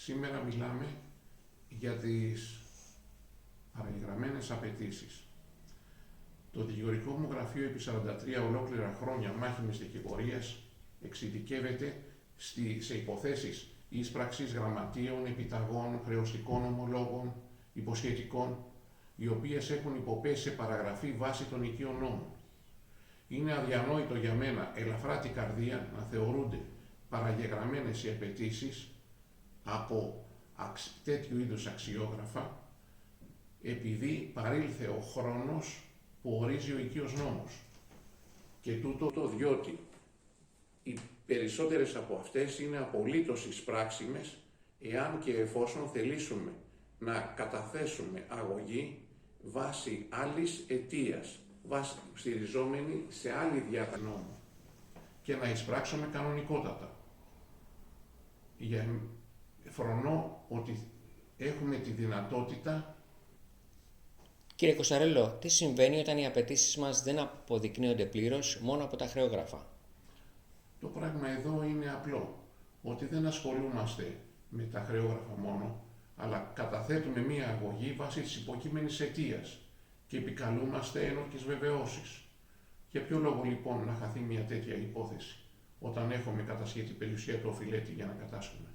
Σήμερα μιλάμε για τις παραγεγραμμένες απαιτήσεις. Το δικηγορικό μου γραφείο επί 43 ολόκληρα χρόνια μάχημης δικηγορίας εξειδικεύεται σε υποθέσεις ίσπραξης γραμματείων, επιταγών, χρεωστικών ομολόγων, υποσχετικών, οι οποίες έχουν υποπέσει σε παραγραφή βάσει των οικείων νόμων. Είναι αδιανόητο για μένα, ελαφρά την καρδία, να θεωρούνται παραγεγραμμένες οι απαιτήσεις από τέτοιου είδους αξιόγραφα, επειδή παρήλθε ο χρόνος που ορίζει ο οικείος νόμος. Και τούτο διότι οι περισσότερες από αυτές είναι απολύτως εισπράξιμες, εάν και εφόσον θελήσουμε να καταθέσουμε αγωγή βάσει άλλης αιτίας, στηριζόμενη σε άλλη διάταξη νόμου, και να εισπράξουμε κανονικότατα. Φρονώ ότι έχουμε τη δυνατότητα. Κύριε Κωνσταρέλο, τι συμβαίνει όταν οι απαιτήσεις μας δεν αποδεικνύονται πλήρως μόνο από τα χρεόγραφα? Το πράγμα εδώ είναι απλό, ότι δεν ασχολούμαστε με τα χρεόγραφα μόνο, αλλά καταθέτουμε μία αγωγή βάσει της υποκείμενης αιτίας και επικαλούμαστε ένορκες βεβαιώσεις. Για ποιο λόγο λοιπόν να χαθεί μια τέτοια υπόθεση, όταν έχουμε κατασχέτη περιουσία του οφειλέτη για να κατάσχουμε?